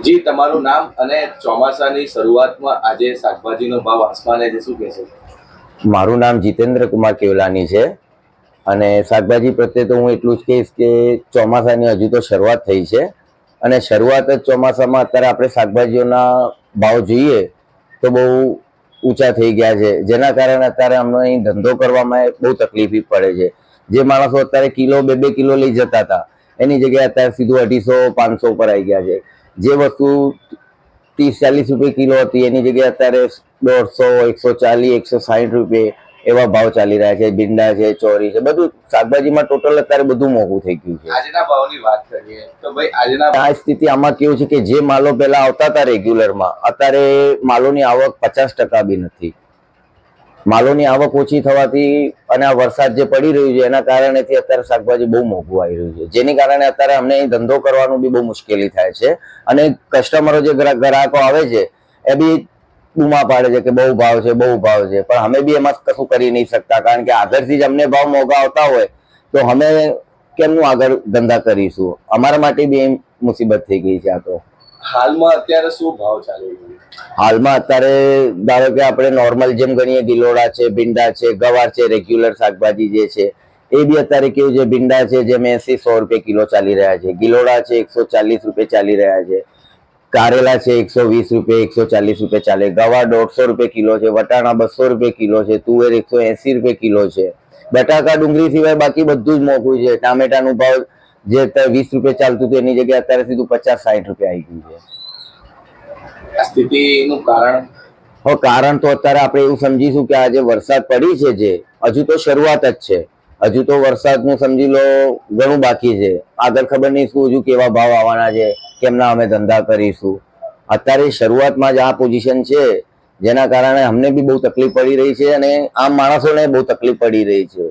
જી, તમારું નામ અને ચોમાસાની શરૂઆતમાં આજે શાકભાજીનો ભાવ આસમાને છે, શું કહેશો? મારું નામ જીતેન્દ્ર કુમાર કેવલાની છે અને શાકભાજી પ્રત્યે તો હું એટલું જ કહીશ કે ચોમાસાની હજુ તો શરૂઆત થઈ છે અને શરૂઆત જ ચોમાસામાં અત્યારે આપણે શાકભાજીઓના ભાવ જોઈએ તો બહુ ઊંચા થઈ ગયા છે, જેના કારણે અત્યારે અમને અહીં ધંધો કરવામાં બહુ તકલીફ પડે છે. જે માણસો અત્યારે કિલો બે બે કિલો લઈ જતા હતા એની જગ્યાએ અત્યારે સીધું 250-500 પર આવી ગયા છે. જે વસ્તુ 30-40 રૂપિયા કિલો હતી એની જગ્યાએ અત્યારે 150, 140, 160 રૂપિયા એવા ભાવ ચાલી રહ્યા છે. ભીંડા છે, ચોરી છે, બધું શાકભાજીમાં ટોટલ અત્યારે બધું મોંઘું થઈ ગયું છે. આજના ભાવની વાત કરીએ તો ભાઈ આ સ્થિતિ આમાં કેવું છે કે જે માલો પહેલા આવતા હતા રેગ્યુલરમાં, અત્યારે માલોની આવક 50% બી નથી. માલોની આવક ઓછી થવાથી અને આ વરસાદ જે પડી રહ્યું છે એના કારણેથી અત્યારે શાકભાજી બહુ મોંઘું આવી રહ્યું છે, જેની કારણે અત્યારે અમને અહીં ધંધો કરવાનું બી બહુ મુશ્કેલી થાય છે અને કસ્ટમરો જે ગ્રાહકો આવે છે એ બી બૂમા પાડે છે કે બહુ ભાવ છે, બહુ ભાવ છે, પણ અમે બી એમાં કશું કરી નહીં શકતા કારણ કે આગળથી જ અમને ભાવ મોંઘા આવતા હોય તો અમે કેમનું આગળ ધંધા કરીશું? અમારા માટે બી એમ મુસીબત થઈ ગઈ છે. આ તો હાલમાં અત્યારે શું ભાવ ચાલી રહ્યો છે? હાલમાં અત્યારે ધારો કે આપણે નોર્મલ જેમ ગણીએ ગિલોડા છે, ભીંડા છે, ગવાર છે, રેગ્યુલર શાકભાજી જે છે એ બી અત્યારે કેવું છે, ભીંડા છે જેમ 80-100 રૂપિયા કિલો ચાલી રહ્યા છે, ગિલોડા છે 140 રૂપિયા ચાલી રહ્યા છે, કારેલા છે 120 રૂપિયા 140 રૂપિયા ચાલે, ગવાર 150 રૂપિયા કિલો છે, વટાણા 200 રૂપિયા કિલો છે, તુવેર 180 રૂપિયા કિલો છે, બટાકા ડુંગળી સિવાય બાકી બધું જ મોંઘું છે. ટામેટાનું ભાવ જે 20 રૂપિયા ચાલતું હતું એની જગ્યાએ અત્યારે સીધું 50-60 રૂપિયા આવી ગયું છે. આ સ્થિતિનું કારણ કારણ તો અત્યારે આપણે એવું સમજીશું કે આજે વરસાદ પડી છે, જે હજુ તો શરૂઆત જ છે, હજુ તો વરસાદનું સમજી લો ઘણું બાકી છે. આગળ ખબર નહીં શું હજુ કેવા ભાવ આવવાના છે, કેમના અમે ધંધા કરીશું. અત્યારે શરૂઆતમાં જ આ પોઝિશન છે જેના કારણે અમને બી બહુ તકલીફ પડી રહી છે અને આમ માણસોને બહુ તકલીફ પડી રહી છે.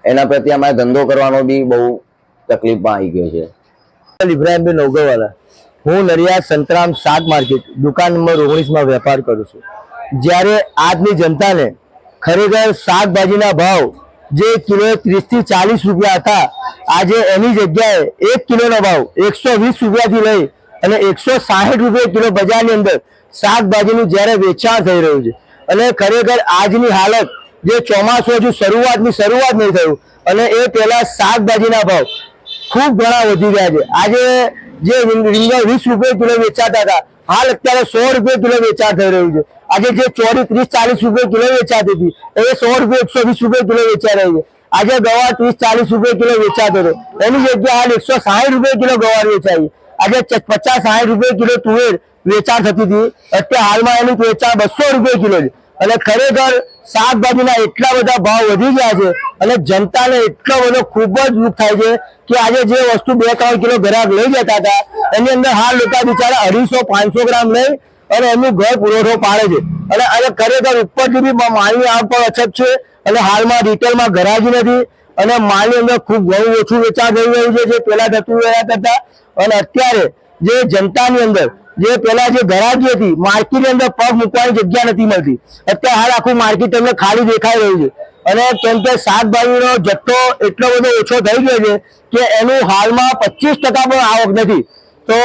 એના પ્રત્યે અમારે ધંધો કરવાનો બી બહુ તકલીફમાં આવી ગયો છે. ઇબ્રાહિમભાઈ નવગરવાલા, હું નડિયાદ સંતરામ શાક માર્કેટ દુકાન નંબર 19માં વેપાર કરું છું. જ્યારે આજની જનતાને ખરેખર શાકભાજીના ભાવ જે કિલો 30-40 રૂપિયા હતા, આજે એની જગ્યાએ 1 કિલોનો ભાવ 120 રૂપિયાથી લઈ અને 160 રૂપિયા કિલો બજારની અંદર શાકભાજીનું જ્યારે વેચાણ થઈ રહ્યું છે અને ખરેખર આજની હાલત જે ચોમાસું હજુ શરૂઆત નહીં થયું અને એ પહેલા શાકભાજીના ભાવ ખૂબ ઘણા વધી ગયા છે. આજે જે રીંગણ 20 રૂપિયા કિલો વેચાતા હતા, હાલ અત્યારે 100 રૂપિયા કિલો વેચાણ થઈ રહ્યું છે. આજે જે ચોરી 30-40 રૂપિયા કિલો વેચાતી હતી એ 100 રૂપિયા 120 રૂપિયા કિલો વેચાઈ રહી છે. આજે ગવાર 30-40 રૂપિયા કિલો વેચાતો હતો એની જગ્યાએ હાલ 160 રૂપિયા કિલો ગવાર વેચાય. આજે 50-60 રૂપિયા કિલો તુવેર વેચાણ થતી હતી, અત્યારે હાલમાં એનું વેચાણ 200 રૂપિયા કિલો છે. અને ખરેખર શાકભાજીના એટલા બધા ભાવ વધી ગયા છે અને જનતાને એટલો બધો ખૂબ જ દુઃખ થાય છે કે આજે જે વસ્તુ 2-3 કિલો ગ્રાહક લઈ જતા હતા એની અંદર હાલ લોકો બિચારા 250-500 ગ્રામ લઈ અને એમનું ઘર પુરવઠો પાડે છે. અને ખરેખર ઉપરથી બી માલની આવક પણ અછત છે અને હાલમાં રિટેલમાં ગરાજી નથી અને માલની અંદર ખૂબ ઘણું ઓછું વેચાણ થઈ રહ્યું છે જે પહેલા થતું રહ્યા કરતા. અને અત્યારે જે જનતાની અંદર જે પેલા જે ગરાગી હતી, માર્કેટની અંદર પગ મૂકવાની જગ્યા નથી મળતી, અત્યારે હાલ આખું માર્કેટ તમને ખાલી દેખાઈ રહ્યું છે. અને કેમ કે શાકભાજીનો જથ્થો એટલો બધો ઓછો થઈ ગયો છે કે એનું હાલમાં 25% પણ આવક નથી. તો